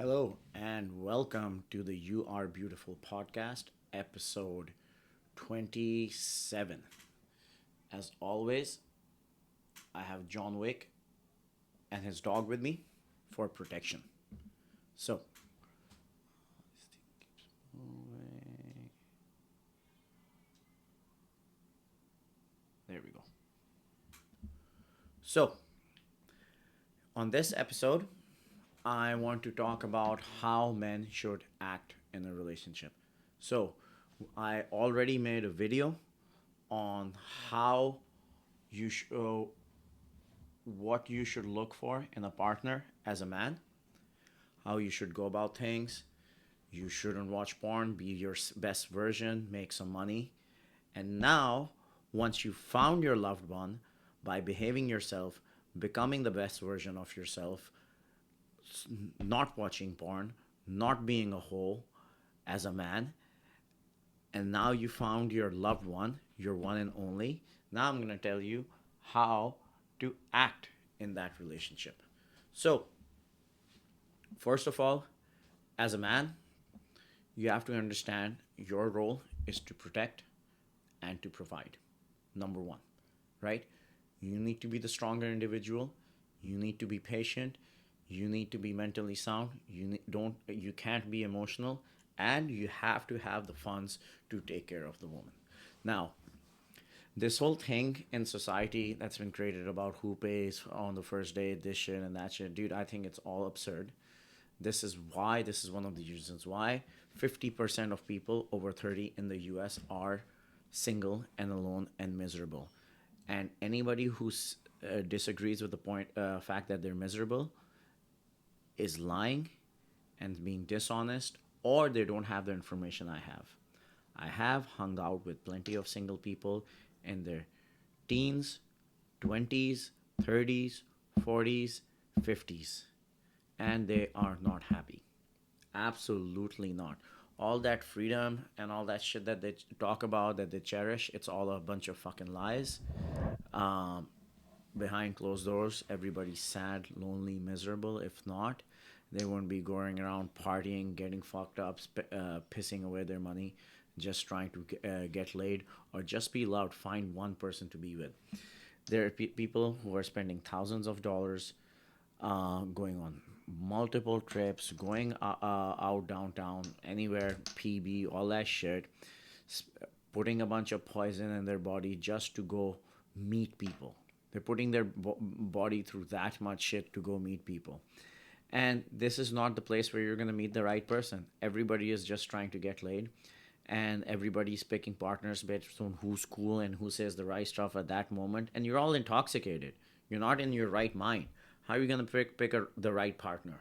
Hello and welcome to the You Are Beautiful podcast, episode 27. As always, I have John Wick and his dog with me for protection. So, there we go. So, on this episode, I want to talk about how men should act in a relationship. So, I already made a video on how you show what you should look for in a partner as a man, how you should go about things. You shouldn't watch porn, be your best version, make some money. And now, once you found your loved one by behaving yourself, becoming the best version of yourself, not watching porn, not being a hoe as a man, and now you found your loved one, your one and only. Now I'm going to tell you how to act in that relationship. So, first of all, as a man, you have to understand your role is to protect and to provide. Number one, right? You need to be the stronger individual. You need to be patient. You need to be mentally sound. You can't be emotional, and you have to have the funds to take care of the woman. Now, this whole thing in society that's been created about who pays on the first date, this shit and that shit, dude, I think it's all absurd. This is one of the reasons why 50% of people over 30 in the US are single and alone and miserable. And anybody who disagrees with the fact that they're miserable is lying and being dishonest, or they don't have the information I have. I have hung out with plenty of single people in their teens, 20s, 30s, 40s, 50s, and they are not happy. Absolutely not. All that freedom and all that shit that they talk about, that they cherish, it's all a bunch of fucking lies. Um, Behind closed doors, everybody's sad, lonely, miserable. If not, they won't be going around partying, getting fucked up, pissing away their money, just trying to get laid or just be loved. Find one person to be with. There are people who are spending thousands of dollars going on multiple trips, going out downtown, anywhere, PB, all that shit, putting a bunch of poison in their body just to go meet people. They're putting their body through that much shit to go meet people. And this is not the place where you're going to meet the right person. Everybody is just trying to get laid. And everybody's picking partners based on who's cool and who says the right stuff at that moment. And you're all intoxicated. You're not in your right mind. How are you going to pick the right partner?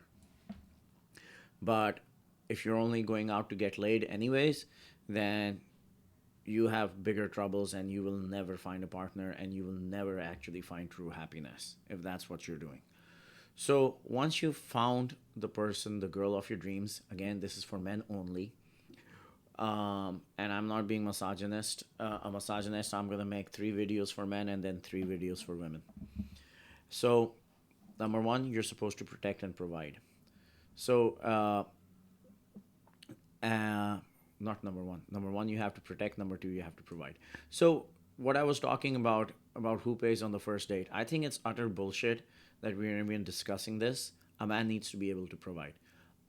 But if you're only going out to get laid anyways, then you have bigger troubles and you will never find a partner and you will never actually find true happiness if that's what you're doing. So once you've found the person, the girl of your dreams, again, this is for men only. And I'm not being a misogynist. I'm going to make 3 videos for men and then 3 videos for women. So, number one, you're supposed to protect and provide. So, not number one. Number one, you have to protect. Number two, you have to provide. So, what I was talking about who pays on the first date, I think it's utter bullshit that we're even discussing this. A man needs to be able to provide.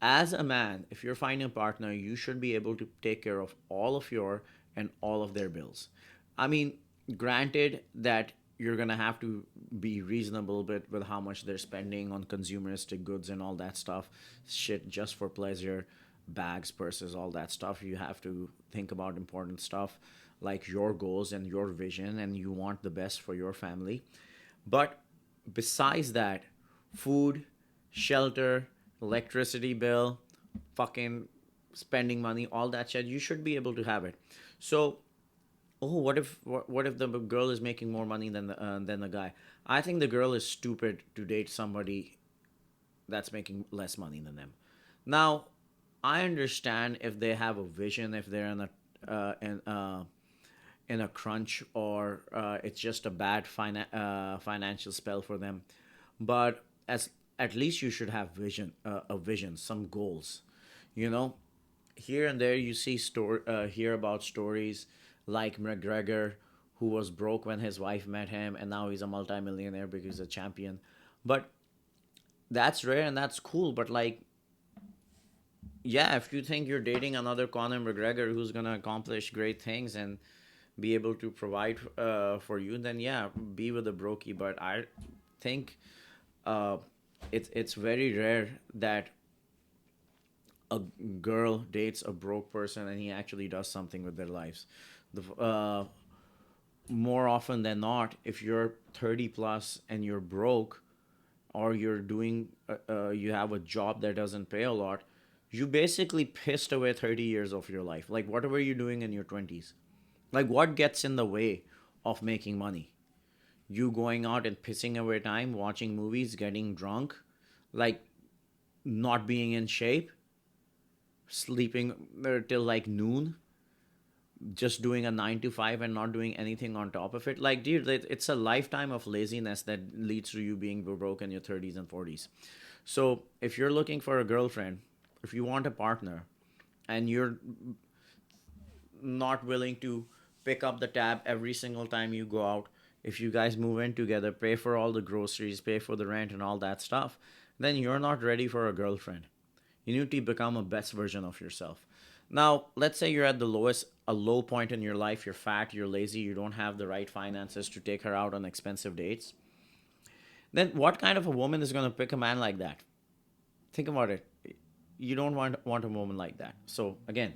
As a man, if you're finding a partner, you should be able to take care of all of your and all of their bills. I mean, granted that you're gonna have to be reasonable bit with how much they're spending on consumeristic goods and all that stuff, shit just for pleasure, bags, purses, all that stuff. You have to think about important stuff like your goals and your vision, and you want the best for your family. But besides that, food, shelter, electricity bill, fucking spending money, all that shit, you should be able to have it. So, oh, what if the girl is making more money than the guy? I think the girl is stupid to date somebody that's making less money than them. Now, I understand if they have a vision, if they're in a crunch, or it's just a bad financial spell for them. But as at least you should have a vision, some goals. You know, here and there you see hear about stories like McGregor, who was broke when his wife met him, and now he's a multimillionaire because he's a champion. But that's rare and that's cool. But like, yeah, if you think you're dating another Conor McGregor who's gonna accomplish great things and be able to provide for you, then yeah, be with a brokey. But I think uh, it's very rare that a girl dates a broke person and he actually does something with their lives. More often than not, if you're 30 plus and you're broke, or you have a job that doesn't pay a lot, you basically pissed away 30 years of your life. Like, what were you doing in your 20s? Like, what gets in the way of making money? You going out and pissing away time watching movies, getting drunk, like not being in shape, sleeping till like noon, just doing a 9 to 5 and not doing anything on top of it. Like, dude, it's a lifetime of laziness that leads to you being broke in your 30s and 40s. So, if you're looking for a girlfriend, if you want a partner, and you're not willing to pick up the tab every single time you go out, if you guys move in together, pay for all the groceries, pay for the rent, and all that stuff, then you're not ready for a girlfriend. You need to become a best version of yourself. Now, let's say you're at a low point in your life, you're fat, you're lazy, you don't have the right finances to take her out on expensive dates. Then what kind of a woman is going to pick a man like that? Think about it. You don't want a woman like that. So, again,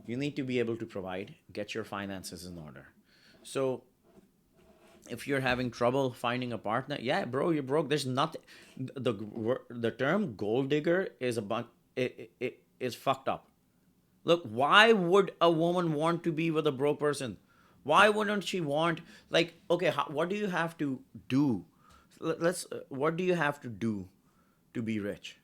you need to be able to provide, get your finances in order. So, if you're having trouble finding a partner, yeah, bro, you're broke. There's nothing. The term gold digger is a bunch. It is fucked up. Look, why would a woman want to be with a broke person? Why wouldn't she want, like, okay, what do you have to do? Let's. What do you have to do to be rich?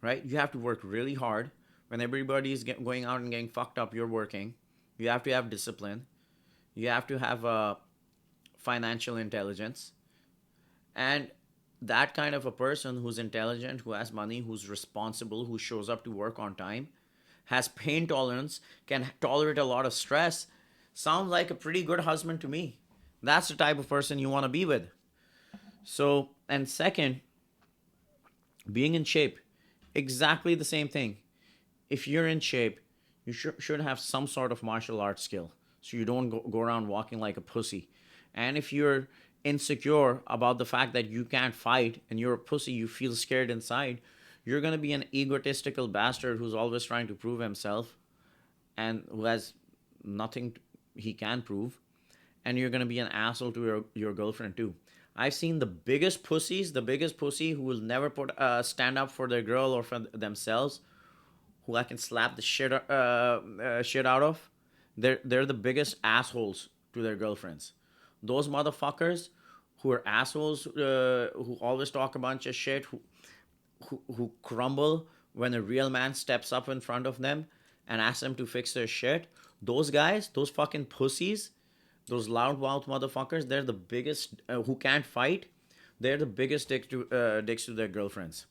Right? You have to work really hard. When everybody's going out and getting fucked up, you're working. You have to have discipline. You have to have a financial intelligence, and that kind of a person who's intelligent, who has money, who's responsible, who shows up to work on time, has pain tolerance, can tolerate a lot of stress, sounds like a pretty good husband to me. That's the type of person you want to be with. So, and second, being in shape, exactly the same thing. If you're in shape, you should have some sort of martial arts skill so you don't go around walking like a pussy. And if you're insecure about the fact that you can't fight and you're a pussy, you feel scared inside, you're going to be an egotistical bastard who's always trying to prove himself and who has nothing he can prove. And you're going to be an asshole to your girlfriend too. I've seen the biggest pussies, the biggest pussy who will never stand up for their girl or for themselves, who I can slap the shit out of. They're the biggest assholes to their girlfriends. Those motherfuckers who are assholes, who always talk a bunch of shit, who crumble when a real man steps up in front of them and asks them to fix their shit. Those guys, those fucking pussies, those loudmouth motherfuckers, they're the biggest, who can't fight. They're the biggest dicks to their girlfriends.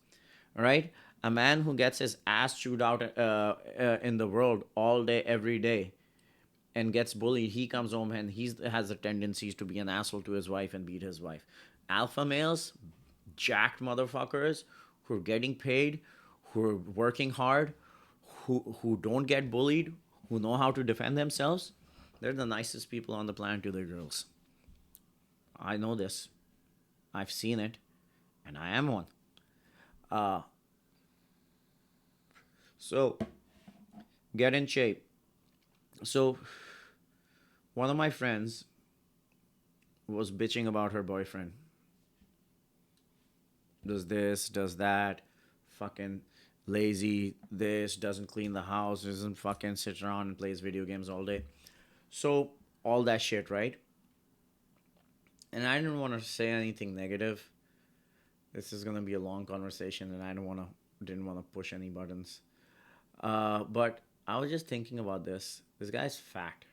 All right? A man who gets his ass chewed out in the world all day, every day, and gets bullied, he comes home and he has the tendencies to be an asshole to his wife and beat his wife. Alpha males, jacked motherfuckers who are getting paid, who are working hard, who don't get bullied, who know how to defend themselves, they're the nicest people on the planet to their girls. I know this. I've seen it, and I am one. Uh, so get in shape. So one of my friends was bitching about her boyfriend. Does this, does that, fucking lazy, this, doesn't clean the house, doesn't fucking sit around and plays video games all day. So, all that shit, right? And I didn't want to say anything negative. This is gonna be a long conversation, and I didn't want to push any buttons. But I was just thinking about this. This guy's fat.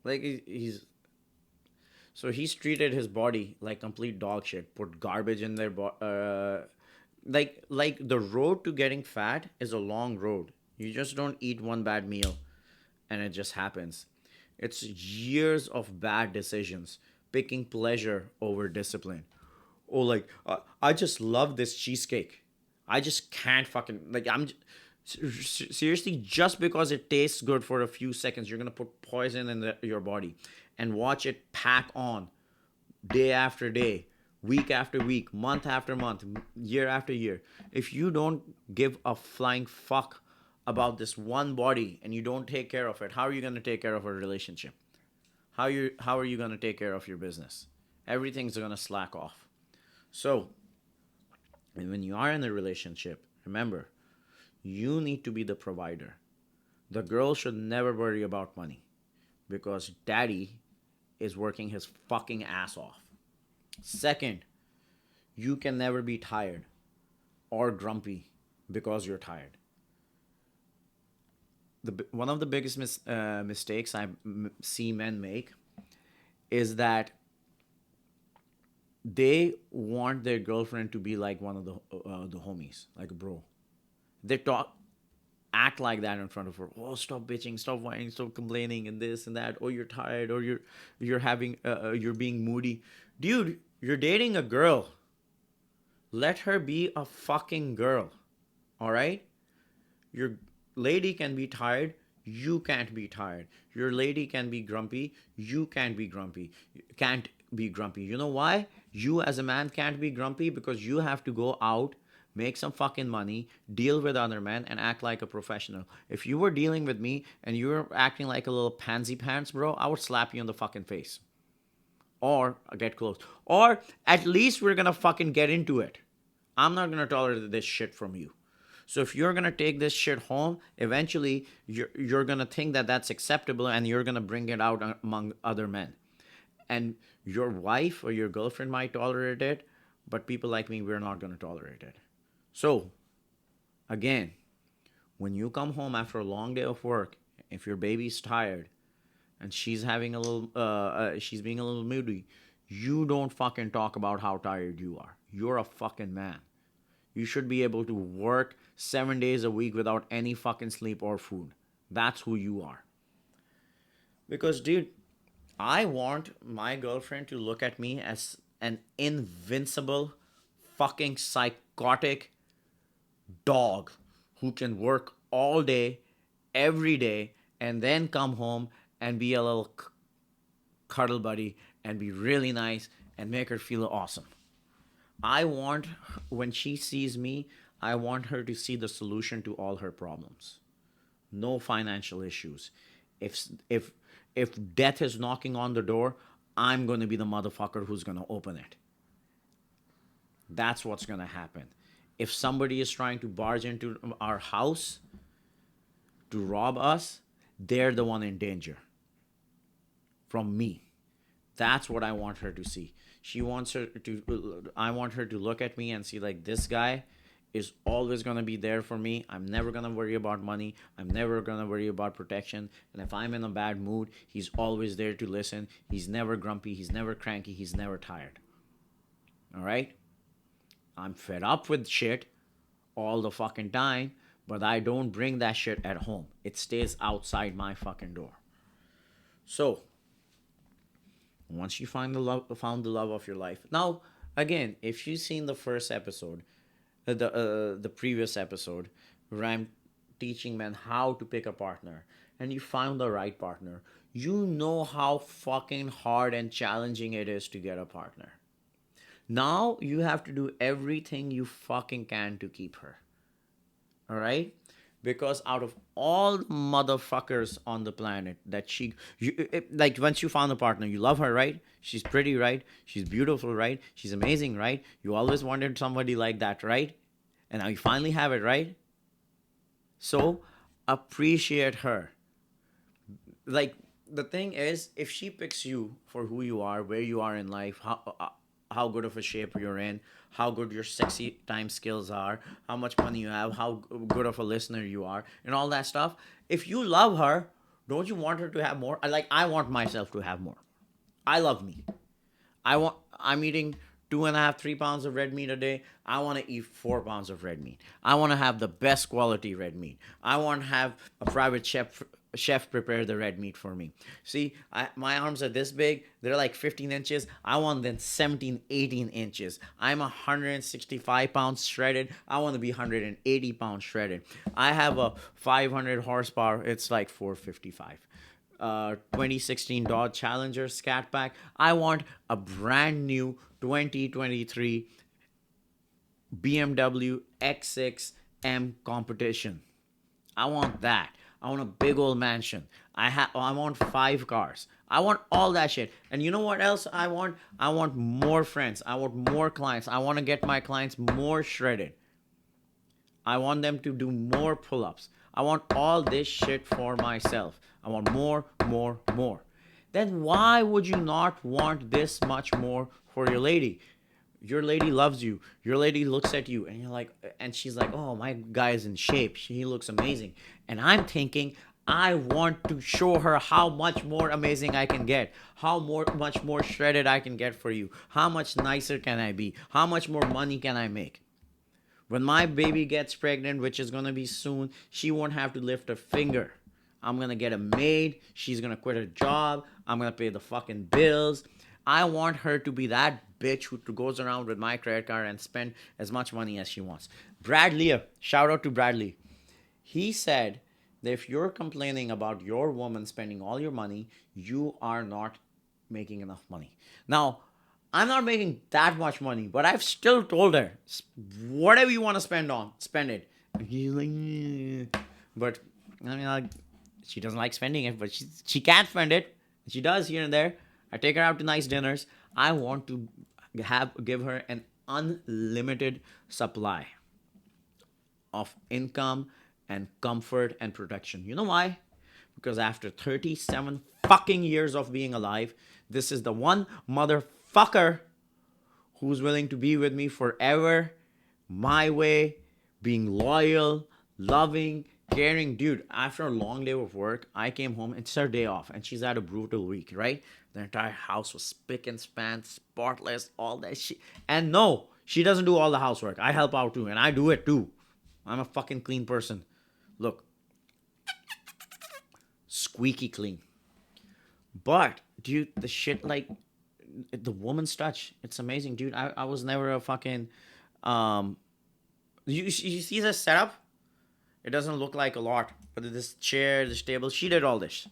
Like he's So he's treated his body like complete dog shit. Put garbage in their like the road to getting fat is a long road. You just don't eat one bad meal and it just happens. It's years of bad decisions, picking pleasure over discipline. Oh, like I just love this cheesecake. I just can't fucking like seriously, just because it tastes good for a few seconds, you're gonna put poison in your body and watch it pack on day after day, week after week, month after month, year after year. If you don't give a flying fuck about this one body and you don't take care of it, how are you gonna take care of a relationship? How are you gonna take care of your business? Everything's gonna slack off. So when you are in a relationship, remember, you need to be the provider. The girl should never worry about money because daddy is working his fucking ass off. Second, you can never be tired or grumpy because you're tired. One of the biggest mistakes see men make is that they want their girlfriend to be like one of the homies, like a bro. They act like that in front of her. Oh, stop bitching, stop whining, stop complaining, and this and that. Oh, you're tired, or you're being moody, dude. You're dating a girl. Let her be a fucking girl. All right. Your lady can be tired. You can't be tired. Your lady can be grumpy. You can't be grumpy. Can't be grumpy. You know why? You as a man can't be grumpy because you have to go out, make some fucking money, deal with other men, and act like a professional. If you were dealing with me and you were acting like a little pansy pants, bro, I would slap you in the fucking face. Or get close. Or at least we're gonna fucking get into it. I'm not gonna tolerate this shit from you. So if you're gonna take this shit home, eventually you're gonna think that that's acceptable, and you're gonna bring it out among other men. And your wife or your girlfriend might tolerate it, but people like me, we're not gonna tolerate it. So again, when you come home after a long day of work, if your baby's tired and she's having a little, she's being a little moody, you don't fucking talk about how tired you are. You're a fucking man. You should be able to work 7 days a week without any fucking sleep or food. That's who you are. Because, dude, I want my girlfriend to look at me as an invincible, fucking psychotic dog who can work all day, every day, and then come home and be a little cuddle buddy and be really nice and make her feel awesome. I want, when she sees me, I want her to see the solution to all her problems. No financial issues. If if death is knocking on the door, I'm going to be the motherfucker who's going to open it. That's what's going to happen. If somebody is trying to barge into our house to rob us, they're the one in danger from me. That's what I want her to see. I want her to look at me and see like, this guy is always going to be there for me. I'm never going to worry about money. I'm never going to worry about protection. And if I'm in a bad mood, he's always there to listen. He's never grumpy. He's never cranky. He's never tired. All right? I'm fed up with shit all the fucking time, but I don't bring that shit at home. It stays outside my fucking door. So, once you found the love of your life. Now, again, if you've seen the first episode, the previous episode, where I'm teaching men how to pick a partner, and you found the right partner, you know how fucking hard and challenging it is to get a partner. Now you have to do everything you fucking can to keep her. All right? Because out of all the motherfuckers on the planet that like once you found a partner, you love her, right? She's pretty, right? She's beautiful, right? She's amazing, right? You always wanted somebody like that, right? And now you finally have it, right? So appreciate her. Like, the thing is, if she picks you for who you are, where you are in life, how good of a shape you're in, how good your sexy time skills are, how much money you have, how good of a listener you are, and all that stuff. If you love her, don't you want her to have more? I want myself to have more. I love me. I'm eating 2.5, 3 pounds of red meat a day. I want to eat 4 pounds of red meat. I want to have the best quality red meat. I want to have a private chef prepare the red meat for me. See, my arms are this big. They're like 15 inches. I want them 17, 18 inches. I'm 165 pounds shredded. I want to be 180 pounds shredded. I have a 500 horsepower. It's like 455. 2016 Dodge Challenger Scat Pack. I want a brand new 2023 BMW X6M competition. I want that. I want a big old mansion. I want 5 cars. I want all that shit. And you know what else I want? I want more friends. I want more clients. I want to get my clients more shredded. I want them to do more pull-ups. I want all this shit for myself. I want more, more, more. Then why would you not want this much more for your lady? Your lady loves you. Your lady looks at you and you're like, and she's like, oh, my guy is in shape. He looks amazing. And I'm thinking, I want to show her how much more amazing I can get, much more shredded I can get for you. How much nicer can I be? How much more money can I make? When my baby gets pregnant, which is going to be soon, she won't have to lift a finger. I'm going to get a maid. She's going to quit her job. I'm going to pay the fucking bills. I want her to be that bitch who goes around with my credit card and spend as much money as she wants. Brad Lear, shout out to Bradley. He said that if you're complaining about your woman spending all your money, you are not making enough money. Now, I'm not making that much money, but I've still told her, whatever you want to spend on, spend it. And he's like, yeah. But I mean, like, she doesn't like spending it, but she can't spend it. She does here and there. I take her out to nice dinners. I want to give her an unlimited supply of income and comfort and protection. You know why? Because after 37 fucking years of being alive, this is the one motherfucker who's willing to be with me forever, my way, being loyal, loving, caring. Dude, after a long day of work, I came home. It's her day off, and she's had a brutal week, right? The entire house was spick and span, spotless, all that shit. And no, she doesn't do all the housework. I help out too, and I do it too. I'm a fucking clean person. Look, squeaky clean. But, dude, the shit, like, the woman's touch, it's amazing, dude. I was never a fucking, you see the setup? It doesn't look like a lot, but this chair, this table, she did all this.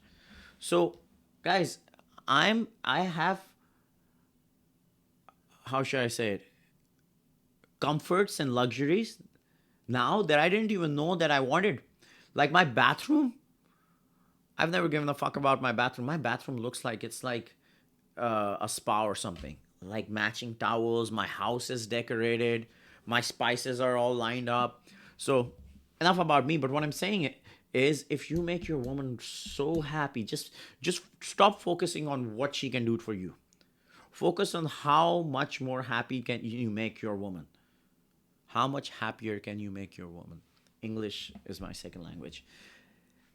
So, guys, I have, how should I say it, comforts and luxuries now that I didn't even know that I wanted. Like my bathroom, I've never given a fuck about my bathroom. My bathroom looks like it's like a spa or something. Like matching towels. My house is decorated. My spices are all lined up. So enough about me. But what I'm saying is, if you make your woman so happy, just stop focusing on what she can do for you. Focus on how much more happy can you make your woman. How much happier can you make your woman? English is my second language.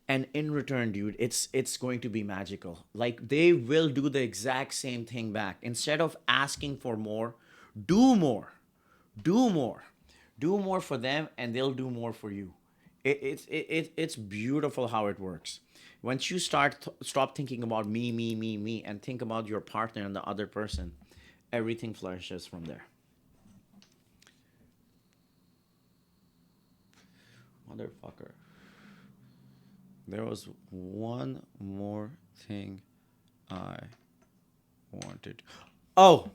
And in return, dude, it's going to be magical. Like they will do the exact same thing back. Instead of asking for more, do more. Do more. Do more for them and they'll do more for you. It's beautiful how it works. Once you stop thinking about me, and think about your partner and the other person, everything flourishes from there. Motherfucker. There was one more thing I wanted. Oh!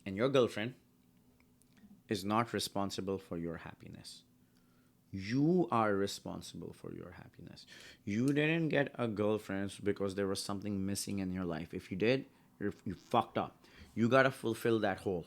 And your girlfriend is not responsible for your happiness. You are responsible for your happiness. You didn't get a girlfriend because there was something missing in your life. If you did, you fucked up. You gotta fulfill that hole.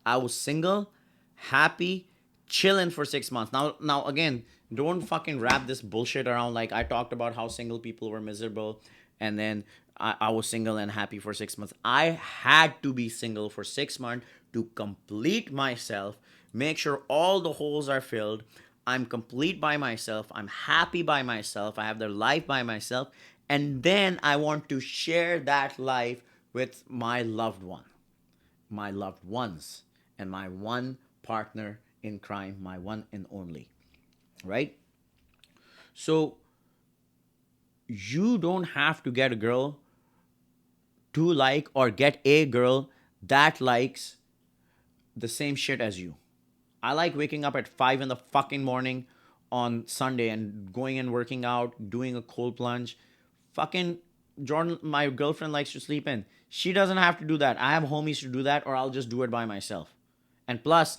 I was single, happy, chilling for 6 months. Now again, don't fucking wrap this bullshit around like I talked about how single people were miserable and then I was single and happy for 6 months. I had to be single for 6 months to complete myself, make sure all the holes are filled. I'm complete by myself. I'm happy by myself. I have the life by myself. And then I want to share that life with my loved one, my loved ones, and my one partner in crime, my one and only, right? So you don't have to get a girl to like, or get a girl that likes the same shit as you. I like waking up at 5 in the fucking morning on Sunday and going and working out, doing a cold plunge. Fucking Jordan, my girlfriend likes to sleep in. She doesn't have to do that. I have homies to do that, or I'll just do it by myself. And plus,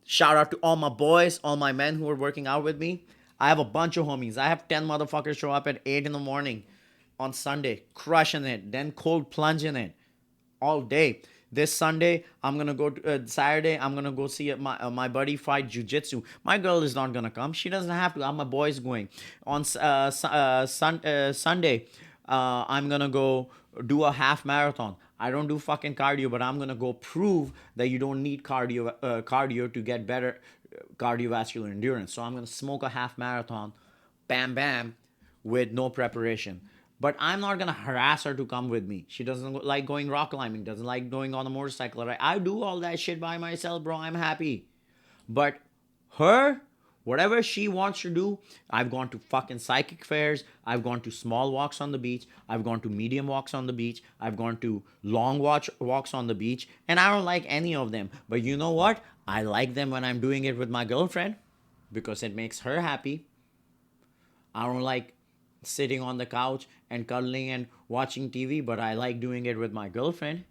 shout out to all my boys, all my men who are working out with me. I have a bunch of homies. I have 10 motherfuckers show up at 8 in the morning on Sunday, crushing it, then cold plunging it all day. This Sunday, I'm gonna go. Saturday, I'm gonna go see my buddy fight jujitsu. My girl is not gonna come. She doesn't have to. My boys going on Sunday. I'm gonna go do a half marathon. I don't do fucking cardio, but I'm gonna go prove that you don't need cardio to get better cardiovascular endurance. So I'm gonna smoke a half marathon, bam bam, with no preparation. But I'm not gonna harass her to come with me. She doesn't like going rock climbing, doesn't like going on a motorcycle. Right? I do all that shit by myself, bro. I'm happy. But her, whatever she wants to do, I've gone to fucking psychic fairs. I've gone to small walks on the beach. I've gone to medium walks on the beach. I've gone to long walks on the beach. And I don't like any of them. But you know what? I like them when I'm doing it with my girlfriend because it makes her happy. I don't like sitting on the couch and cuddling and watching TV, but I like doing it with my girlfriend.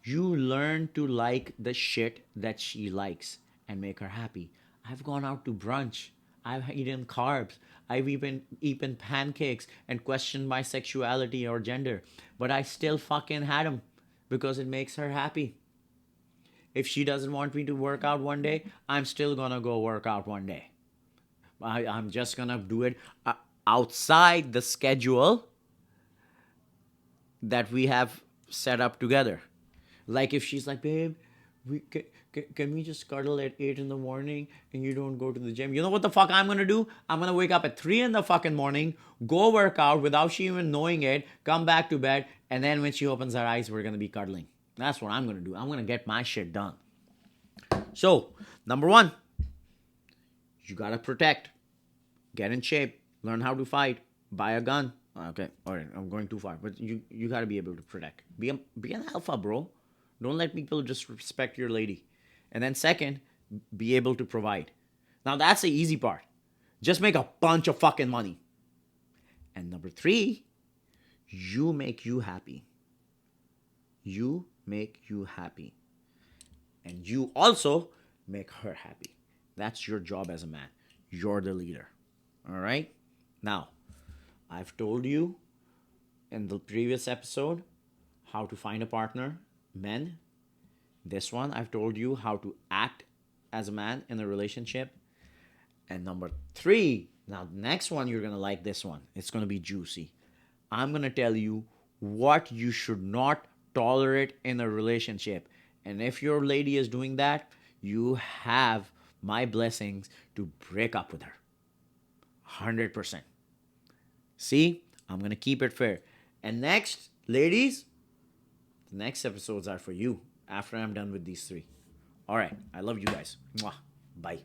You learn to like the shit that she likes and make her happy. I've gone out to brunch. I've eaten carbs. I've even eaten pancakes and questioned my sexuality or gender. But I still fucking had them because it makes her happy. If she doesn't want me to work out one day, I'm still gonna go work out one day. I'm just gonna do it outside the schedule that we have set up together. Like if she's like, babe, can we just cuddle at 8 in the morning and you don't go to the gym? You know what the fuck I'm gonna do? I'm gonna wake up at 3 in the fucking morning, go work out without she even knowing it, come back to bed, and then when she opens her eyes, we're gonna be cuddling. That's what I'm gonna do. I'm gonna get my shit done. So, number one, you gotta protect. Get in shape. Learn how to fight. Buy a gun. Okay, all right, I'm going too far. But you gotta be able to protect. Be an alpha, bro. Don't let people disrespect your lady. And then second, be able to provide. Now that's the easy part. Just make a bunch of fucking money. And number three, you make you happy. You make you happy. And you also make her happy. That's your job as a man. You're the leader. All right? Now, I've told you in the previous episode how to find a partner, men. This one, I've told you how to act as a man in a relationship. And number three, now the next one, you're going to like this one. It's going to be juicy. I'm going to tell you what you should not tolerate in a relationship. And if your lady is doing that, you have my blessings to break up with her. 100%. See, I'm going to keep it fair. And next, ladies, the next episodes are for you after I'm done with these three. All right. I love you guys. Mwah. Bye.